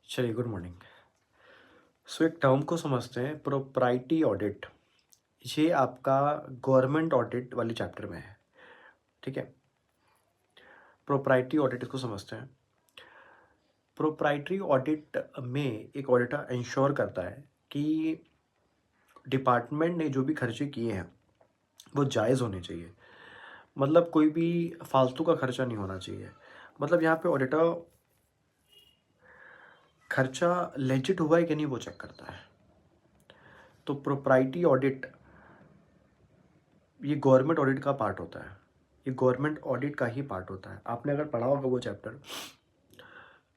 चलिए, good morning. सो एक term को समझते हैं, प्रोप्राइटी ऑडिट। ये आपका गवर्नमेंट ऑडिट वाले चैप्टर में है। ठीक है, प्रोप्राइटी ऑडिट इसको समझते हैं। प्रोप्राइटरी ऑडिट में एक ऑडिटर इंश्योर करता है कि डिपार्टमेंट ने जो भी खर्चे किए हैं वो जायज़ होने चाहिए। मतलब कोई भी फालतू का खर्चा नहीं होना चाहिए। मतलब यहाँ पे ऑडिटर खर्चा लेजिट हुआ है कि नहीं वो चेक करता है। तो प्रोप्राइटी ऑडिट ये गवर्नमेंट ऑडिट का पार्ट होता है। ये गवर्नमेंट ऑडिट का ही पार्ट होता है। आपने अगर पढ़ा होगा वो चैप्टर,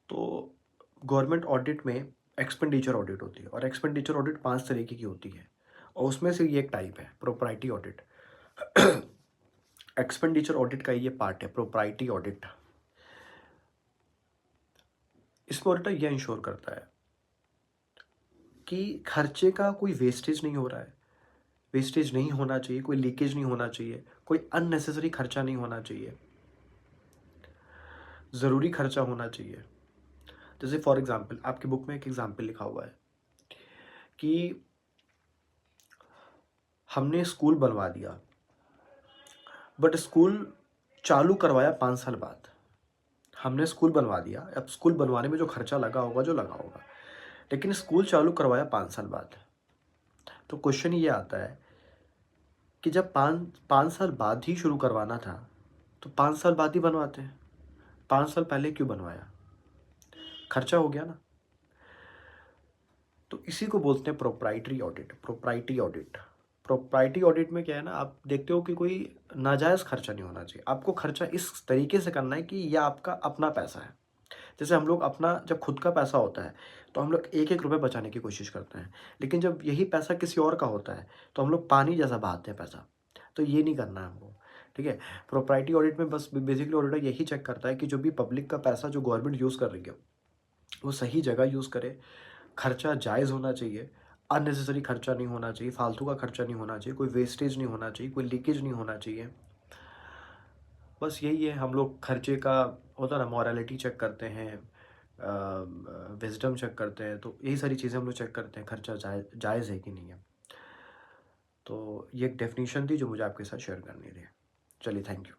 तो गवर्नमेंट ऑडिट में एक्सपेंडिचर ऑडिट होती है और एक्सपेंडिचर ऑडिट 5 तरीके की होती है और उसमें से ये एक टाइप है प्रोप्राइटी ऑडिट। एक्सपेंडिचर ऑडिट का ये पार्ट है प्रोप्राइटी ऑडिट। इसमें ऑडिटर ये इंश्योर करता है कि खर्चे का कोई वेस्टेज नहीं हो रहा है, वेस्टेज नहीं होना चाहिए, कोई लीकेज नहीं होना चाहिए, कोई अननेसेसरी खर्चा नहीं होना चाहिए, ज़रूरी खर्चा होना चाहिए। जैसे फॉर एग्जांपल आपकी बुक में एक एग्जांपल लिखा हुआ है कि हमने स्कूल बनवा दिया, बट स्कूल चालू करवाया 5 साल बाद। हमने स्कूल बनवा दिया, अब स्कूल बनवाने में जो खर्चा लगा होगा जो लगा होगा, लेकिन स्कूल चालू करवाया 5 साल बाद। तो क्वेश्चन ये आता है कि जब पाँच पाँच साल बाद ही शुरू करवाना था तो 5 साल बाद ही बनवाते हैं, 5 साल पहले क्यों बनवाया? खर्चा हो गया ना। तो इसी को बोलते हैं proprietary audit, propriety audit. Propriety audit में क्या है ना, आप देखते हो कि कोई नाजायज़ खर्चा नहीं होना चाहिए। आपको खर्चा इस तरीके से करना है कि यह आपका अपना पैसा है। जैसे हम लोग अपना जब खुद का पैसा होता है तो हम लोग एक एक रुपये बचाने की कोशिश करते हैं, लेकिन जब यही पैसा किसी और का होता है तो हम लोग पानी जैसा बहाते हैं पैसा। तो ये नहीं करना है हमको। ठीक है, प्रोप्राइटी ऑडिट में बस बेसिकली ऑडिटर यही चेक करता है कि जो भी पब्लिक का पैसा जो गवर्नमेंट यूज़ कर रही है वो सही जगह यूज़ करे, खर्चा जायज़ होना चाहिए, अननेसेसरी खर्चा नहीं होना चाहिए, फालतू का खर्चा नहीं होना चाहिए, कोई वेस्टेज नहीं होना चाहिए, कोई लीकेज नहीं होना चाहिए। बस यही है, हम लोग खर्चे का होता है ना, मॉरलिटी चेक करते हैं, विज़डम चेक करते हैं, तो यही सारी चीज़ें हम लोग चेक करते हैं, खर्चा जायज़ है कि नहीं है। तो ये एक डेफिनेशन थी जो मुझे आपके साथ शेयर करनी थी। चलिए, थैंक यू।